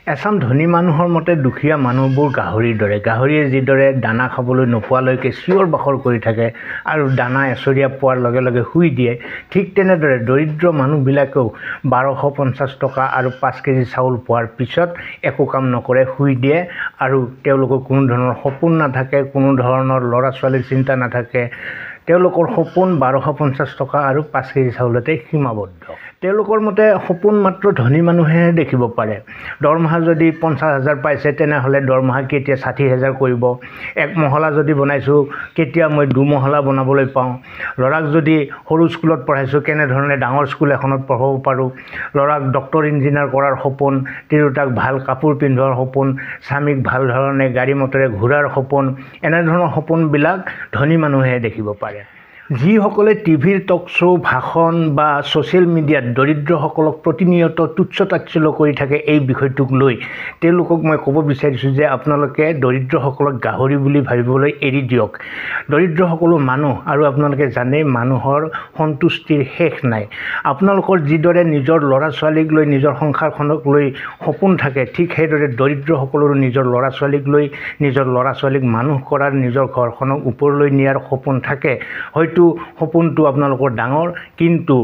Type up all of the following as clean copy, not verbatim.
এচাম ধনী মানুহৰ মতে দুখীয়া মানুহবোৰ গাহৰিৰ দৰে। গাহৰিয়ে যিদৰে দানা খাবলৈ নোপোৱালৈকে চিঞৰ বাখৰ কৰি থাকে আৰু দানা এচৰীয়া পোৱাৰ লগে লগে শুই দিয়ে, ঠিক তেনেদৰে দৰিদ্ৰ মানুহবিলাকেও 1250 টকা আৰু 5 কেজি চাউল পোৱাৰ পিছত একো কাম নকৰে, শুই দিয়ে আৰু তেওঁলোকৰ কোনো ধৰণৰ সপোন নাথাকে, কোনো ধৰণৰ ল'ৰা ছোৱালীৰ চিন্তা নাথাকে। তেওঁলোকৰ সপোন 1250 টকা আৰু 5 কেজি চাউলতে সীমাবদ্ধ। তেওঁলোকৰ মতে সপোন মাত্ৰ ধনী মানুহেহে দেখিব পাৰে। দৰমহা যদি 50,000 পাইছে তেনেহ'লে দৰমহা কেতিয়া 60,000 কৰিব। এক মহলা যদি বনাইছোঁ কেতিয়া মই 2 মহলা বনাবলৈ পাওঁ। ল'ৰাক যদি সৰু স্কুলত পঢ়াইছোঁ কেনেধৰণে ডাঙৰ স্কুল এখনত পঢ়াব পাৰোঁ। ল'ৰাক ডক্টৰ ইঞ্জিনিয়াৰ কৰাৰ সপোন, তিৰোতাক ভাল কাপোৰ পিন্ধোৱাৰ সপোন, স্বামীক ভাল ধৰণে গাড়ী মটৰে ঘূৰাৰ সপোন, এনেধৰণৰ সপোনবিলাক ধনী মানুহেহে দেখিব পাৰে। যিসকলে টিভিৰ টক শ্ব', ভাষণ বা ছ'চিয়েল মিডিয়াত দৰিদ্ৰসকলক প্ৰতিনিয়ত তুচ্ছ তাচ্ছিল্য কৰি থাকে এই বিষয়টোক লৈ, তেওঁলোকক মই ক'ব বিচাৰিছোঁ যে আপোনালোকে দৰিদ্ৰসকলক গাহৰি বুলি ভাবিবলৈ এৰি দিয়ক। দৰিদ্ৰসকলো মানুহ আৰু আপোনালোকে জানে মানুহৰ সন্তুষ্টিৰ শেষ নাই। আপোনালোকৰ যিদৰে নিজৰ ল'ৰা ছোৱালীক লৈ, নিজৰ সংসাৰখনক লৈ সপোন থাকে, ঠিক সেইদৰে দৰিদ্ৰসকলৰো নিজৰ ল'ৰা ছোৱালীক লৈ, নিজৰ ল'ৰা ছোৱালীক মানুহ কৰাৰ, নিজৰ ঘৰখনক ওপৰলৈ নিয়াৰ সপোন থাকে। হয়তো সপোনটো আপোনালোকৰ ডাঙৰ কিন্তু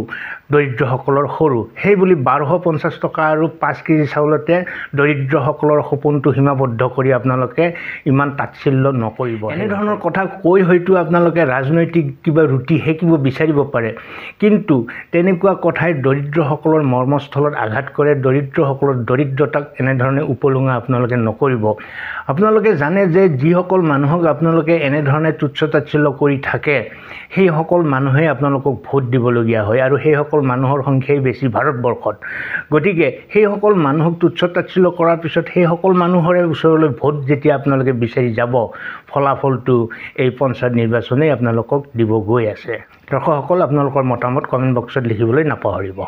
দৰিদ্ৰসকলৰ সৰু। সেইবুলি 1250 টকা আৰু 5 কেজি চাউলতে দৰিদ্ৰসকলৰ সপোনটো সীমাবদ্ধ কৰি আপোনালোকে ইমান তাচ্ছিল্য নকৰিব। এনেধৰণৰ কথা কৈ হয়তো আপোনালোকে ৰাজনৈতিক কিবা ৰুটি সেকিব বিচাৰিব পাৰে, কিন্তু তেনেকুৱা কথাই দৰিদ্ৰসকলৰ মৰ্মস্থলত আঘাত কৰে। দৰিদ্ৰসকলৰ দৰিদ্ৰতাক এনেধৰণে উপলুঙা আপোনালোকে নকৰিব। আপোনালোকে জানে যে যিসকল মানুহক আপোনালোকে এনেধৰণে তুচ্ছ তাচ্ছিল্য কৰি থাকে, সেইসকল মানুহে আপোনালোকক ভোট দিবলগীয়া হয় আৰু সেইসকল মানুহৰ সংখ্যাই বেছি ভাৰতবৰ্ষত। গতিকে সেইসকল মানুহক তুচ্ছ তাচ্ছিল্য কৰাৰ পিছত সেইসকল মানুহৰে ওচৰলৈ ভোট যেতিয়া আপোনালোকে বিচাৰি যাব, ফলাফলটো এই পঞ্চায়ত নিৰ্বাচনেই আপোনালোকক দিব গৈ আছে। দৰ্শকসকল, আপোনালোকৰ মতামত কমেণ্ট বক্সত লিখিবলৈ নাপাহৰিব।